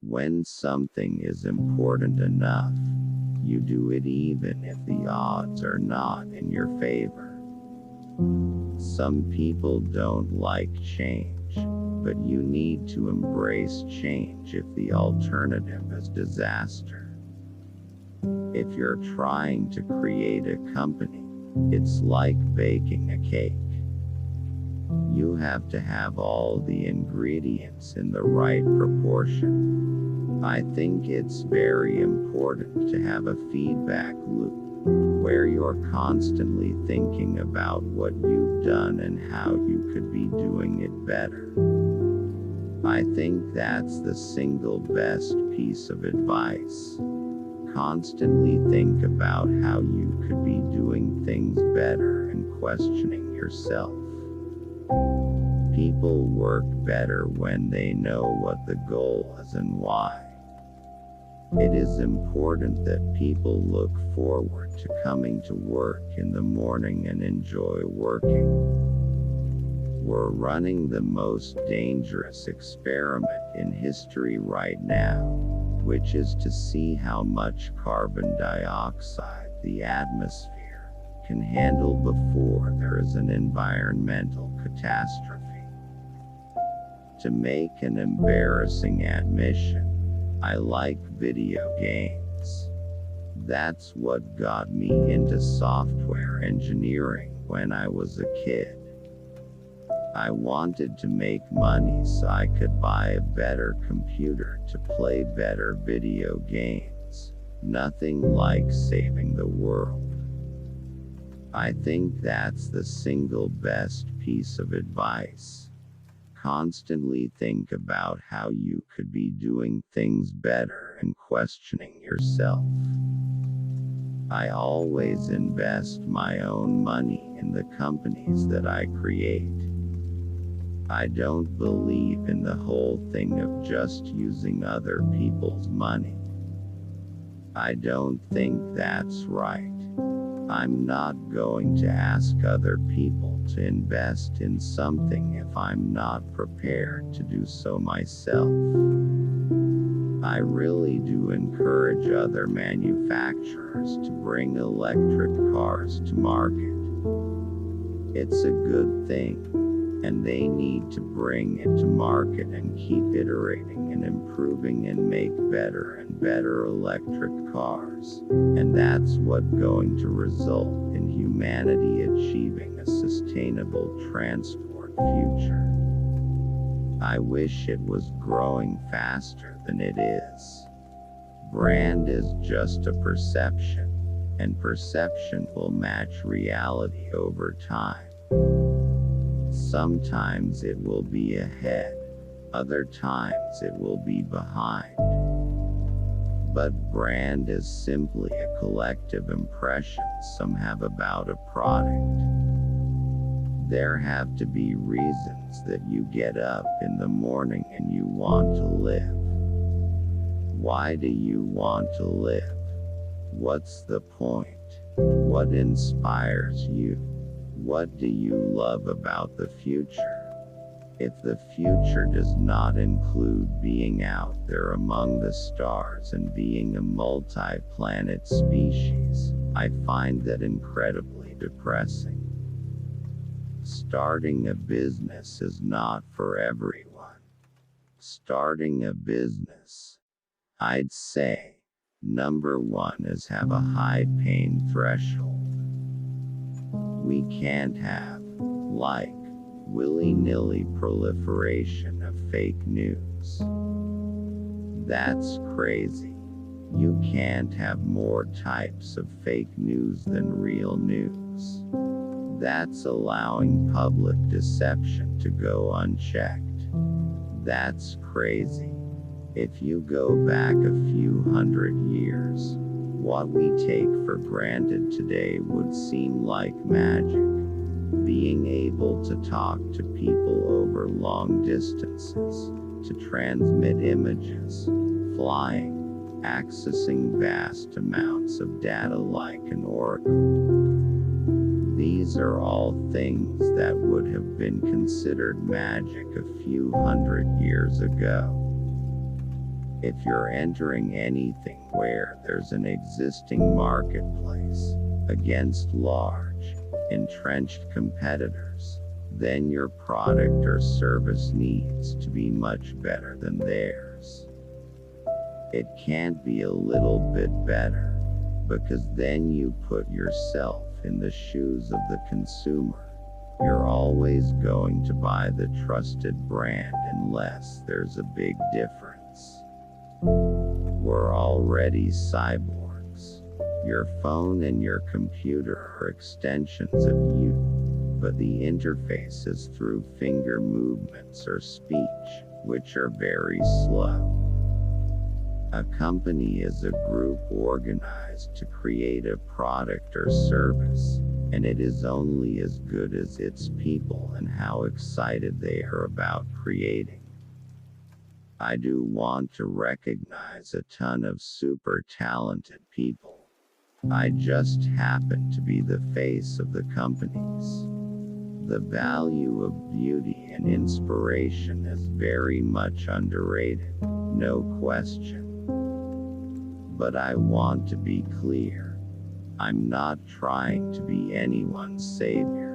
When something is important enough, you do it even if the odds are not in your favor. Some people don't like change, but you need to embrace change if the alternative is disaster. If you're trying to create a company, it's like baking a cake. You have to have all the ingredients in the right proportion. I think it's very important to have a feedback loop, where you're constantly thinking about what you've done and how you could be doing it better. I think that's the single best piece of advice. Constantly think about how you could be doing things better and questioning yourself. People work better when they know what the goal is and why. It is important that people look forward to coming to work in the morning and enjoy working. We're running the most dangerous experiment in history right now, which is to see how much carbon dioxide the atmosphere can handle before there is an environmental catastrophe. To make an embarrassing admission, I like video games. That's what got me into software engineering when I was a kid. I wanted to make money so I could buy a better computer to play better video games. Nothing like saving the world. I think that's the single best piece of advice. Constantly think about how you could be doing things better and questioning yourself. I always invest my own money in the companies that I create. I don't believe in the whole thing of just using other people's money. I don't think that's right. I'm not going to ask other people to invest in something if I'm not prepared to do so myself. I really do encourage other manufacturers to bring electric cars to market. It's a good thing, and they need to bring it to market and keep iterating and improving and make better and better electric cars. And that's what's going to result in humanity achieving a sustainable transport future. I wish it was growing faster than it is. Brand is just a perception, and perception will match reality over time. Sometimes it will be ahead, other times it will be behind. But brand is simply a collective impression some have about a product. There have to be reasons that you get up in the morning and you want to live. Why do you want to live? What's the point? What inspires you? What do you love about the future? If the future does not include being out there among the stars and being a multi-planet species, I find that incredibly depressing. Starting a business is not for everyone. Starting a business, I'd say, number one is have a high pain threshold. We can't have, like, willy-nilly proliferation of fake news. That's crazy. You can't have more types of fake news than real news. That's allowing public deception to go unchecked. That's crazy. If you go back a few hundred years, what we take for granted today would seem like magic. Being able to talk to people over long distances, to transmit images, flying, accessing vast amounts of data like an oracle. These are all things that would have been considered magic a few hundred years ago. If you're entering anything where there's an existing marketplace against large, entrenched competitors, then your product or service needs to be much better than theirs. It can't be a little bit better, because then you put yourself in the shoes of the consumer. You're always going to buy the trusted brand unless there's a big difference. We're already cyborgs. Your phone and your computer are extensions of you, but the interface is through finger movements or speech, which are very slow. A company is a group organized to create a product or service, and it is only as good as its people and how excited they are about creating. I do want to recognize a ton of super talented people. I just happen to be the face of the companies. The value of beauty and inspiration is very much underrated, no question. But I want to be clear. I'm not trying to be anyone's savior.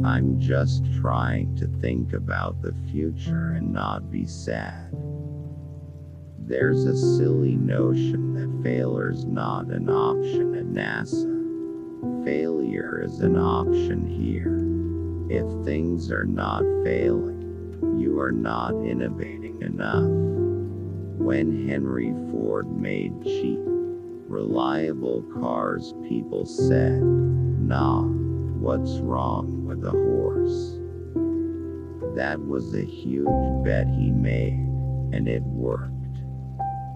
I'm just trying to think about the future and not be sad. There's a silly notion that failure's not an option at NASA. Failure is an option here. If things are not failing, you are not innovating enough. When Henry Ford made cheap, reliable cars, people said, "Nah, what's wrong with a horse?" That was a huge bet he made, and it worked.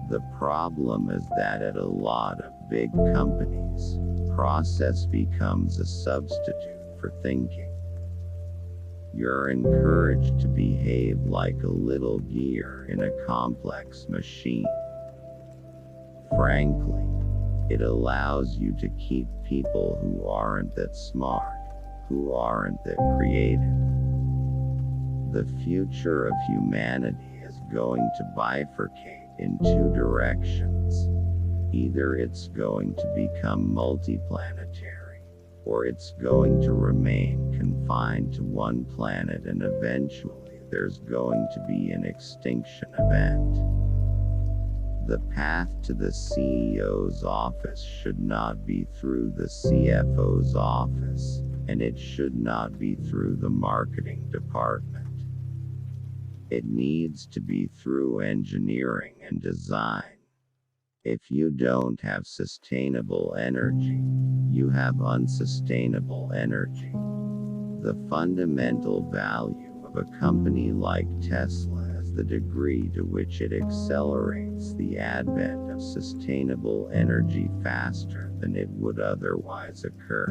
The problem is that at a lot of big companies, process becomes a substitute for thinking. You're encouraged to behave like a little gear in a complex machine. Frankly, it allows you to keep people who aren't that smart, who aren't that creative. The future of humanity is going to bifurcate in two directions. Either it's going to become multiplanetary, or it's going to remain confined to one planet, and eventually there's going to be an extinction event. The path to the CEO's office should not be through the CFO's office, and it should not be through the marketing department. It needs to be through engineering and design. If you don't have sustainable energy, you have unsustainable energy. The fundamental value of a company like Tesla is the degree to which it accelerates the advent of sustainable energy faster than it would otherwise occur.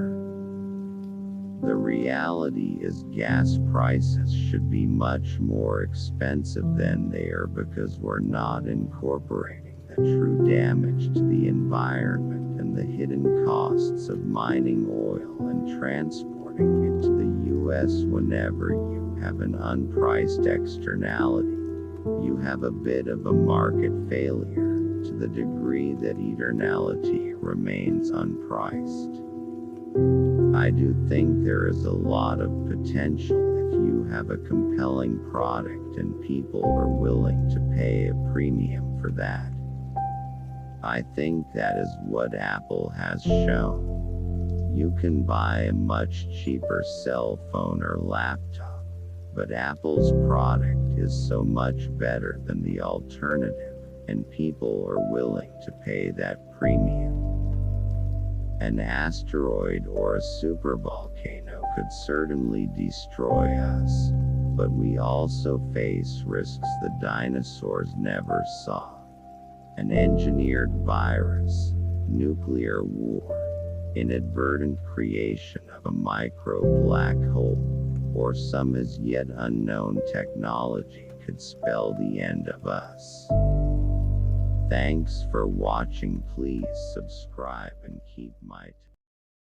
The reality is gas prices should be much more expensive than they are, because we're not incorporating the true damage to the environment and the hidden costs of mining oil and transporting it to the US. Whenever you have an unpriced externality, you have a bit of a market failure, to the degree that eternality remains unpriced. I do think there is a lot of potential if you have a compelling product and people are willing to pay a premium for that. I think that is what Apple has shown. You can buy a much cheaper cell phone or laptop, but Apple's product is so much better than the alternative, and people are willing to pay that premium. An asteroid or a supervolcano could certainly destroy us, but we also face risks the dinosaurs never saw. An engineered virus, nuclear war, inadvertent creation of a micro black hole, or some as yet unknown technology could spell the end of us. Thanks for watching. Please subscribe and keep my